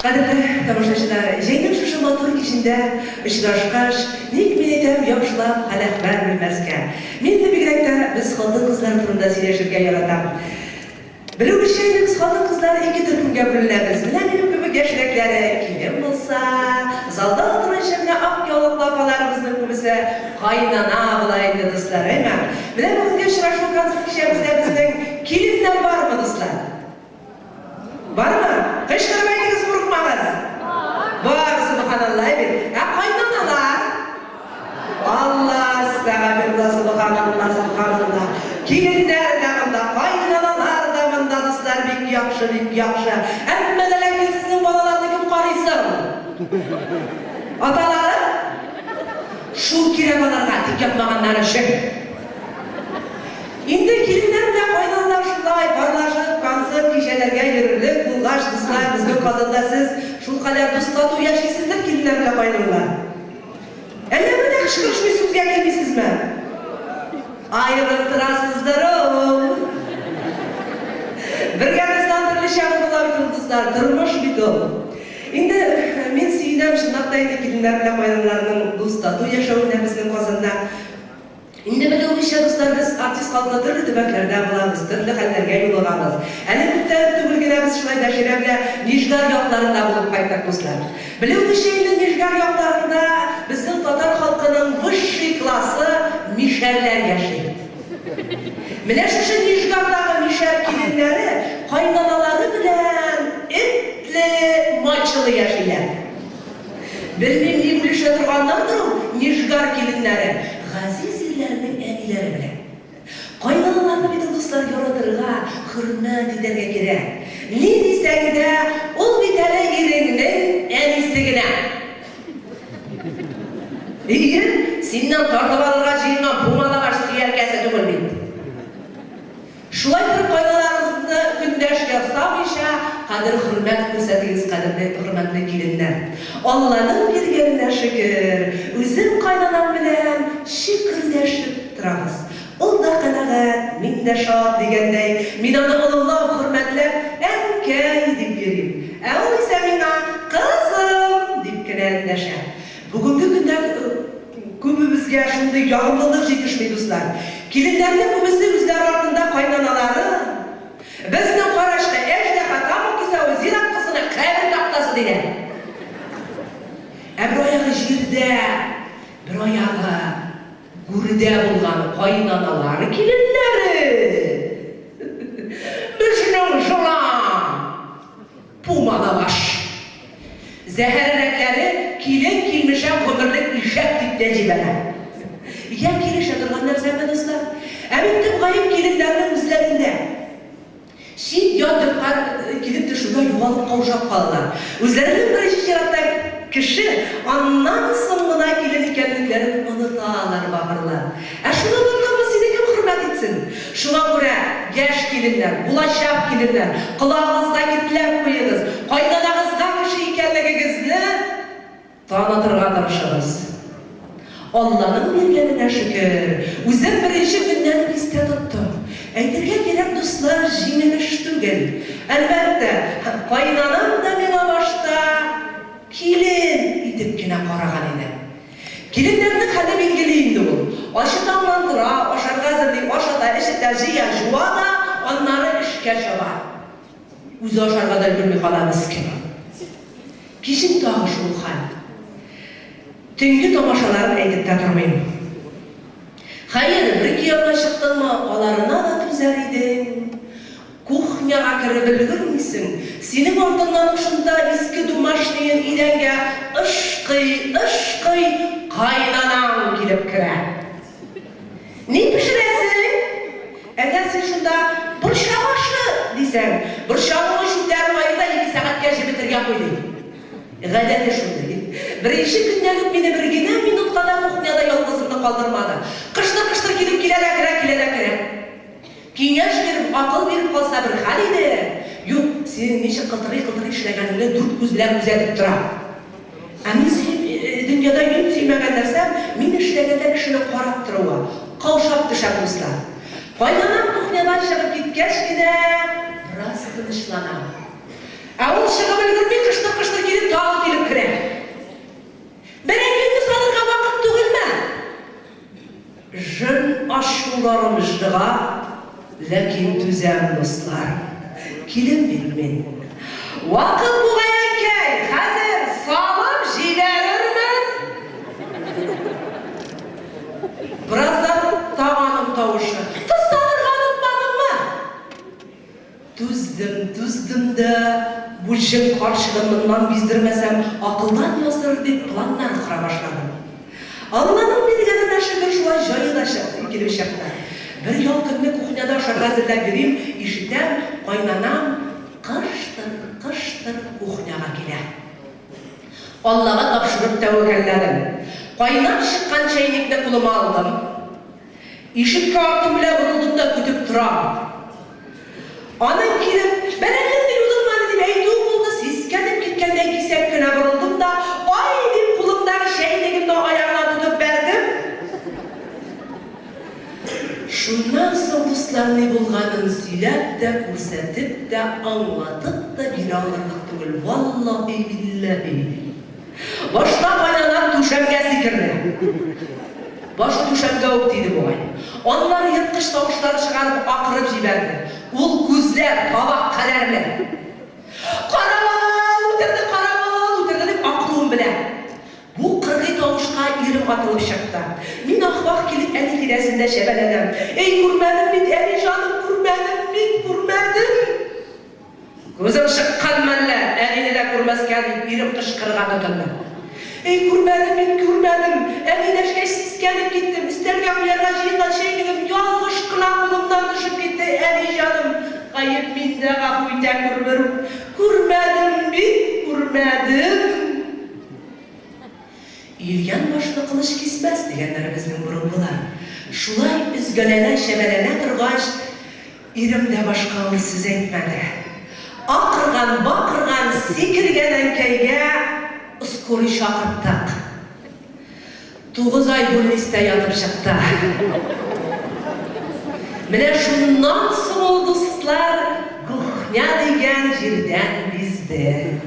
Qadrli tomoshabinlar, yengil shu motor kishida uchrashqash, ник men aytam yoshlar xalaqlar bilmasga. Men tabiiylikda biz xotin qizlar turida сөйләшергә яратам. Bilib biz xotin qizlar ikki turkumga bo'linamiz. Менә минем кебек яшьрәкләре килен булса, залда отырышында ак ялыклы апаларыбызның күбесе кайнана була инде дуслар, әйме? Менә бүгенге очрашу концерт кичәбездә безнең киленнәр бармы дуслар? Бармы? Кычкырып әйтегез, курыкмагыз. Бар, субханаллах. Кайнаналар. Аллах, астагфируллах, субханаллах, субханаллах. Киленнәр дә монда, кайнаналар да монда дуслар, бик яхшы, бик яхшы. Әмма дә ләкин сезнең балаларны кем карыйсың? Аталары? Шул кирәк аларга, тик yapмаганнар өчен. Инде киленнәр белән кайнаналар шулай барлашып, концерт кичәләргә йөрерлек булгач, дуслар, безнең Казанда сез шул кадәр дуслату яшисездер киленнәр белән кайнаналар. Әллә менә кычкырышмый сүзгә килмисезме? Аерылып торасыздыр ул. Бергә бездән төрле чагы була бит ул дуслар, тормыш бит ул. Инде мен сөйдәм шундый да инде киленнәр белән кайнаналарның дуслату яшәвенә безнең Казанда. Инде белүгезчә дуслар, без артист халкы төрле төбәкләрдә булабыз, төрле хәлләргә юлыгабыз. Әле күптән түгел генә без шулай да Ширәмдә Нижгар якларында булып кайттык дуслар. Белүгезчә инде Нижгар якларында безнең татар халкының высший классы мишәрләр яши. Менә шушы Нижгардагы мишәр киленнәре кайнаналары белән этле, мачылы яшиләр. Белмим ни бүлешә торганнардыр ул Нижгар киленнәре. Газиз ирләрнең әниләре белән. Кайнаналарны бит дуслар яратырга, хөрмәт итәргә кирәк. Ни дисәң дә, ул бит әле иреңнең әнисе генә. Егер синнән тартып алырга җыенган бумалар сөяркәсе түгел бит. Шулай итеп кайналарыбызны көндәш ясамыйча, кадер-хөрмәт күрсәтегез, кадерле хөрмәтле киленнәр. Алланың биргәненә шөкер, үзем кайнанам белән шикерләшеп торабыз. Ул да канәгать, мин дә шат дигәндәй, мин аны олылап, хөрмәтләп, әнкәй дип йөрим. Ә ул исә миңа кызым дип кенә эндәшә. Бүгенге көндә күбебезгә шундый ягымлылык җитешми дуслар. Киленнәрнең күбесе үзләре артында кайнаналары. Безнең карашта әҗдәһа тамак кисәү зират кызына кабер тактасы дигән. Ә бер аягы җирдә, бер аягы гүрдә булган кайнаналары киленнәре. Безнең җылан пумада баш. Зәһәррәкләре килен килмешә гомерлек ишәк дип тәҗибәлә. Я килешә торган нәрсәме дуслар? Ә бит гаип киленнәрнең үзләрендә. Шит ятыркан килеп төшүгә югалып каушап калдылар. Үзләренең беренче чиратта кеше аннан соң гына килен икәнлекләрен оныталар, бабырлар. Ә шуны онытып сине кем хөрмәт итсен? Шуңа күрә яшь киленнәр, булачак киленнәр, колагыгызга китләп куегыз, кайнанагызга кеше икәнлегегезне танытырга тырышыгыз. Алланың биргәненә шөкер, үзем беренче көннән истә тоттым. Әйтергә кирәк дуслар, җиңелеш түгел. Әлбәттә, кайнанам да миңа башта килен итеп кенә караган иде. Киленнәрнең хәле билгеле инде ул. Ашытаннан тора, ашарга әзерли, ашата, эшетә, җыя, жуа да, аннары эшкә чаба. Үзе ашарга да өлгерми кала мискин. Кичен тагы шул хәл. Төнге тамашаларын әйтеп тә тормыйм. Хәер, бер-ике якка чыктыңмы, аларына да түзәр идең. Кухняга кереп өлгермисең. Синең артыңнан шунда иске домашнийын идәнгә ышкый кайнанаң килеп керә. Ни пешерәсең? Әгәр син шунда борчак ашы дисәң, борчагыңны шүтәреп айда 2 сәгатькә җибетергә куйды. Гадәте шундый. Беренче көннән үк мине бер генә минутка да кухняда ялгызымны калдырмады. Кыштыр килеп килә. Киңәш биреп, акыл биреп калса бер хәл иде. Юк, син ничек кылтырый эшләгәнеңне дүрт күз белән күзәтеп тора. Ә мин дөньяда юк сөймәгән нәрсәм, мин эшләгәндә кешене карап торуы, каушап төшәм дуслар. Кайнанам кухнядан чыгып киткәч кенә, бераз тынычланам. Ә ул чыгып өлгерми, кыштыр Ләкин түзәм, дуслар. Килен бирмен. Вакыт булган икән, хәзер салып җибәрермен. Біраздан тағаным тауышы. Тысталырған ұтмадыңмы? Түздім да, bu жын қаршығымнан бездірмәсәм, ақылдан яздырыр деп планнан құра башладым. Алланың бергеніне шүкір шулай жайылашып келіп шақты. Bir yol күнне кухняда ашарға әзірләп берем, ишетәм, қайнанам қыштыр кухняға келә. Аллаға тапшырып тәуекелләдем. Қайнап шыққан чайникті қолыма алдым. Ишетке артым біле бұрылдым да күтіп тұрам. Аның келіп, бәрәкетті юдырманы деп әйтуім болды, сескеніп кеткендей кисек күні бұрылдым да, ай деп қолымдағы шайнигімді аяғына тұтып бәрдім. Шуннан соң дуслар не болғанын сөйләп тә, күрсәтеп тә, аңлатып та бире алырлык түгел. Валлахи биллахи. Башта кайнанам түшәмгә сикерде. Башы түшәмгә үк тиде бугай. Аннан йырткыч тавышлар чыгарып акырып җибәрде. Ул күзләр табак кадәрле. Каравал үтерде дип акыруым белән. Бу кыргый тавышка ирем атылып чыкты. Мин ахвак килеп әни тирәсендә шәбәләдем. Эй, күрмәдем бит, әни җаным, күрмәдем. Күзем чыккан мәллә, әнине дә күрмәскә дип ирем кычкырга тотынды. Эй, күрмәдем. Әни дәшкәч сискәнеп киттем. Өстәлгә куярга җыйган чәйнигем ялгыш кына кулымдан төшеп китте. Әни җаным, гаеп миндә, гафу итә күрмәдем. Иргән башны кылыч кисмәс дигәннәр безнең бурынлылар. Шулай үзгәләнә, шәбәләнә торгач, ирем дә башка ул сүз әйтмәде. Акырган, бакырган, сикергән әнкәйгә скорый чакырттык. 9 ай больницада ятып чыкты. Менә шуннан соң ул дуслар кухня дигән җирдән бизде.